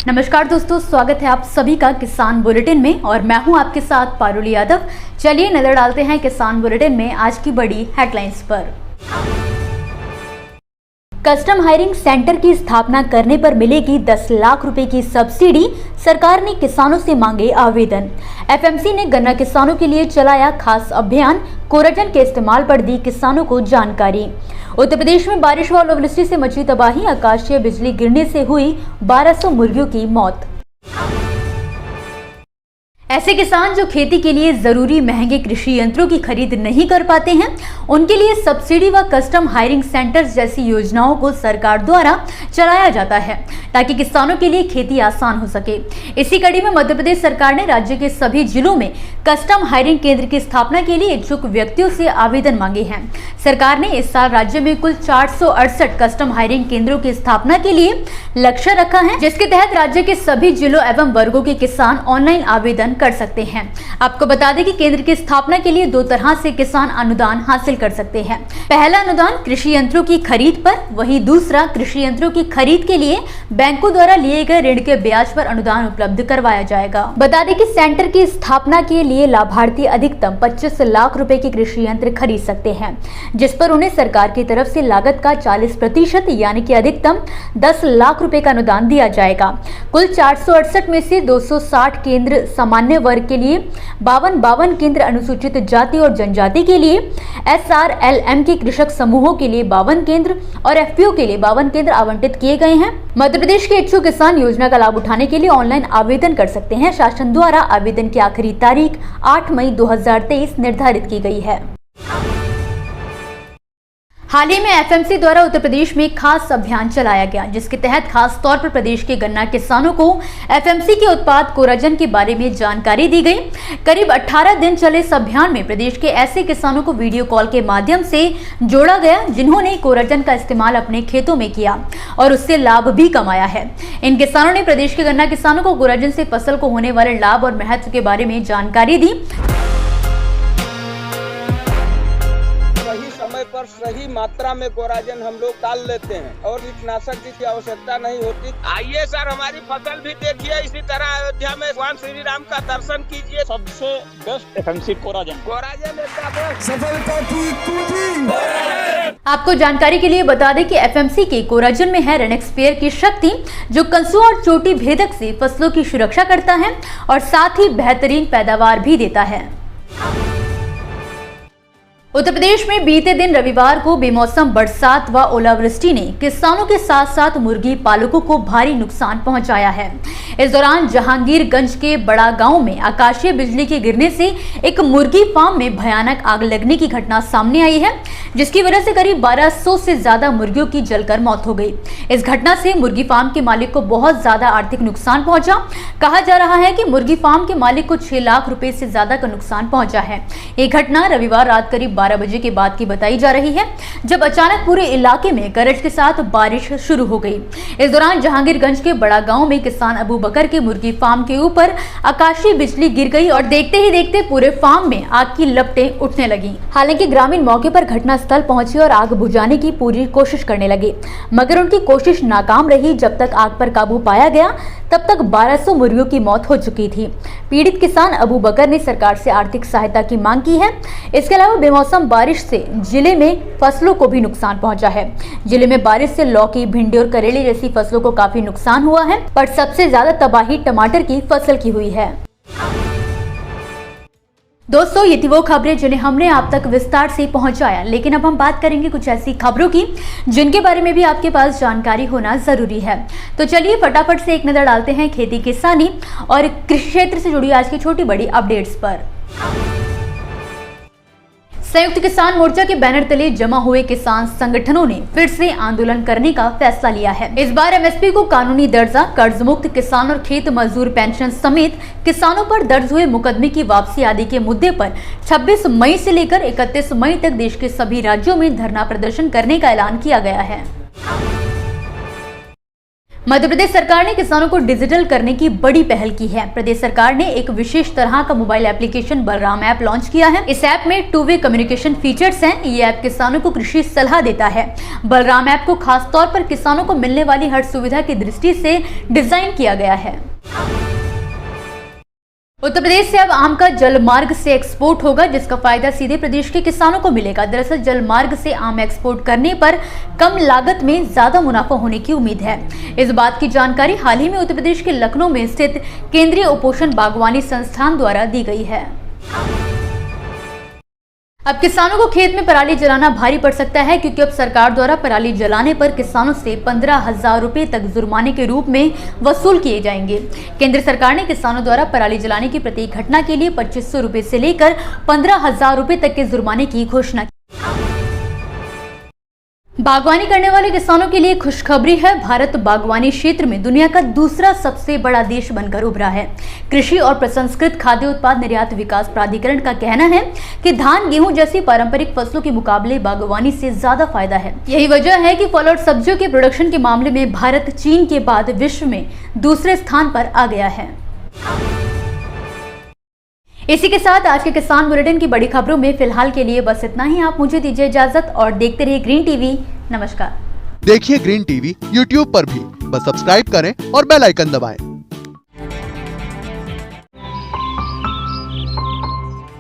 नमस्कार दोस्तों, स्वागत है आप सभी का किसान बुलेटिन में और मैं हूं आपके साथ पारुली यादव। चलिए नजर डालते हैं किसान बुलेटिन में आज की बड़ी हेडलाइंस पर। कस्टम हायरिंग सेंटर की स्थापना करने पर मिलेगी 10 लाख रुपए की सब्सिडी, सरकार ने किसानों से मांगे आवेदन। एफएमसी ने गन्ना किसानों के लिए चलाया खास अभियान, कोराजन के इस्तेमाल पर दी किसानों को जानकारी। उत्तर प्रदेश में बारिश व ओलावृष्टि से मची तबाही, आकाशीय बिजली गिरने से हुई 1200 मुर्गियों की मौत। ऐसे किसान जो खेती के लिए जरूरी महंगे कृषि यंत्रों की खरीद नहीं कर पाते हैं, उनके लिए सब्सिडी व कस्टम हायरिंग सेंटर्स जैसी योजनाओं को सरकार द्वारा चलाया जाता है ताकि किसानों के लिए खेती आसान हो सके। इसी कड़ी में मध्य प्रदेश सरकार ने राज्य के सभी जिलों में कस्टम हायरिंग केंद्र की स्थापना के लिए इच्छुक व्यक्तियों से आवेदन मांगे हैं। सरकार ने इस साल राज्य में कुल 468 कस्टम हायरिंग केंद्रों की स्थापना के लिए लक्ष्य रखा है, जिसके तहत राज्य के सभी जिलों एवं वर्गों के किसान ऑनलाइन आवेदन कर सकते हैं। आपको बता दें कि केंद्र की स्थापना के लिए दो तरह से किसान अनुदान हासिल कर सकते हैं। पहला अनुदान कृषि यंत्रों की खरीद पर, वहीं दूसरा कृषि यंत्रों की खरीद के लिए बैंकों द्वारा लिए गए ऋण के ब्याज पर अनुदान उपलब्ध करवाया जाएगा। बता दें कि सेंटर की स्थापना के लिए लाभार्थी अधिकतम 25 लाख रुपए के कृषि यंत्र खरीद सकते हैं, जिस पर उन्हें सरकार की तरफ से लागत का 40% यानी कि अधिकतम 10 लाख रुपए का अनुदान दिया जाएगा। कुल 468 में से 260 केंद्र सामान्य वर्ग के लिए, 52 केंद्र अनुसूचित जाति और जनजाति के लिए, SRLM के कृषक समूहों के लिए 52 केंद्र और FPO के लिए 52 केंद्र आवंटित किए गए हैं। मध्य प्रदेश के इच्छुक किसान योजना का लाभ उठाने के लिए ऑनलाइन आवेदन कर सकते हैं। शासन द्वारा आवेदन की आखिरी तारीख 8 मई 2023 निर्धारित की गई है। हाल ही में एफएमसी द्वारा उत्तर प्रदेश में खास अभियान चलाया गया, जिसके तहत खास तौर पर प्रदेश के गन्ना किसानों को एफएमसी के उत्पाद कोराजन के बारे में जानकारी दी गई। करीब 18 दिन चले इस अभियान में प्रदेश के ऐसे किसानों को वीडियो कॉल के माध्यम से जोड़ा गया जिन्होंने कोराजन का इस्तेमाल अपने खेतों में किया और उससे लाभ भी कमाया है। इन किसानों ने प्रदेश के गन्ना किसानों को कोराजन से फसल को होने वाले लाभ और महत्व के बारे में जानकारी दी। समय पर सही मात्रा में कोराजन हम लोग डाल लेते हैं और कीटनाशक की आवश्यकता नहीं होती। आइए सर, हमारी फसल भी देखिए। इसी तरह अयोध्या में भगवान श्री राम का दर्शन कीजिए। सबसे बेस्ट एफएमसी कोराजन सफलता की कुंजी। आपको जानकारी के लिए बता दें कि एफएमसी के कोराजन में है रेनेक्सपेयर की शक्ति, जो कंसुआ और चोटी भेदक से फसलों की सुरक्षा करता है और साथ ही बेहतरीन पैदावार भी देता है। उत्तर प्रदेश में बीते दिन रविवार को बेमौसम बरसात व ओलावृष्टि ने किसानों के साथ साथ मुर्गी पालकों को भारी नुकसान पहुंचाया है। इस दौरान जहांगीरगंज के बड़ा गांव में आकाशीय बिजली के गिरने से एक मुर्गी फार्म में भयानक आग लगने की घटना सामने आई है, जिसकी वजह से करीब 1200 से ज्यादा मुर्गियों की जलकर मौत हो गई। इस घटना से मुर्गी फार्म के मालिक को बहुत ज्यादा आर्थिक नुकसान पहुंचा। कहा जा रहा है कि मुर्गी फार्म के मालिक को 6 लाख रुपए से ज्यादा का नुकसान पहुंचा है। ये घटना रविवार रात करीब 12 बजे के बाद की बताई जा रही है, जब अचानक पूरे इलाके में गरज के साथ बारिश शुरू हो गई। इस दौरान जहांगीरगंज के बड़ा गांव में किसान अबू बकर के मुर्गी फार्म के ऊपर आकाशीय बिजली गिर गई और देखते ही देखते पूरे फार्म में आग की लपटें उठने लगी। हालांकि ग्रामीण मौके पर घटनास्थल पहुंचे और आग बुझाने की पूरी कोशिश करने लगे, मगर उनकी कोशिश नाकाम रही। जब तक आग पर काबू पाया गया, तब तक 1200 मुर्गियों की मौत हो चुकी थी। पीड़ित किसान अबू बकर ने सरकार से आर्थिक सहायता की मांग की है। इसके अलावा बेमौसम बारिश से जिले में फसलों को भी नुकसान पहुंचा है। जिले में बारिश से लौकी, भिंडी और करेले जैसी फसलों को काफी नुकसान हुआ है, पर सबसे ज्यादा तबाही टमाटर की फसल की हुई है। दोस्तों, ये थी वो खबरें जिन्हें हमने आप तक विस्तार से पहुंचाया, लेकिन अब हम बात करेंगे कुछ ऐसी खबरों की जिनके बारे में भी आपके पास जानकारी होना जरूरी है। तो चलिए फटाफट से एक नजर डालते हैं खेती किसानी और कृषि क्षेत्र से जुड़ी आज की छोटी बड़ी अपडेट्स पर। संयुक्त किसान मोर्चा के बैनर तले जमा हुए किसान संगठनों ने फिर से आंदोलन करने का फैसला लिया है। इस बार एमएसपी को कानूनी दर्जा, कर्ज मुक्त किसान और खेत मजदूर पेंशन समेत किसानों पर दर्ज हुए मुकदमे की वापसी आदि के मुद्दे पर 26 मई से लेकर 31 मई तक देश के सभी राज्यों में धरना प्रदर्शन करने का ऐलान किया गया है। मध्य प्रदेश सरकार ने किसानों को डिजिटल करने की बड़ी पहल की है। प्रदेश सरकार ने एक विशेष तरह का mobile application Balram app launch किया है। इस ऐप में 2 वे कम्युनिकेशन फीचर्स हैं। ये ऐप किसानों को कृषि सलाह देता है। बलराम ऐप को खास तौर पर किसानों को मिलने वाली हर सुविधा की दृष्टि से डिजाइन किया गया है। उत्तर प्रदेश से अब आम का जलमार्ग से एक्सपोर्ट होगा, जिसका फायदा सीधे प्रदेश के किसानों को मिलेगा। दरअसल जलमार्ग से आम एक्सपोर्ट करने पर कम लागत में ज्यादा मुनाफा होने की उम्मीद है। इस बात की जानकारी हाल ही में उत्तर प्रदेश के लखनऊ में स्थित केंद्रीय उपोषण बागवानी संस्थान द्वारा दी गई है। अब किसानों को खेत में पराली जलाना भारी पड़ सकता है, क्योंकि अब सरकार द्वारा पराली जलाने पर किसानों से 15,000 रुपए तक जुर्माने के रूप में वसूल किए जाएंगे। केंद्र सरकार ने किसानों द्वारा पराली जलाने की प्रत्येक घटना के लिए 2,500 रुपए से लेकर 15,000 रुपए तक के जुर्माने की घोषणा की। बागवानी करने वाले किसानों के लिए खुशखबरी है। भारत बागवानी क्षेत्र में दुनिया का दूसरा सबसे बड़ा देश बनकर उभरा है। कृषि और प्रसंस्कृत खाद्य उत्पाद निर्यात विकास प्राधिकरण का कहना है कि धान, गेहूं जैसी पारंपरिक फसलों के मुकाबले बागवानी से ज्यादा फायदा है। यही वजह है कि फल और सब्जियों के प्रोडक्शन के मामले में भारत चीन के बाद विश्व में दूसरे स्थान पर आ गया है। इसी के साथ आज के किसान बुलेटिन की बड़ी खबरों में फिलहाल के लिए बस इतना ही। आप मुझे दीजिए इजाजत और देखते रहिए ग्रीन टीवी। नमस्कार। देखिए ग्रीन टीवी यूट्यूब पर भी, बस सब्सक्राइब करें और बेल आइकन दबाएं।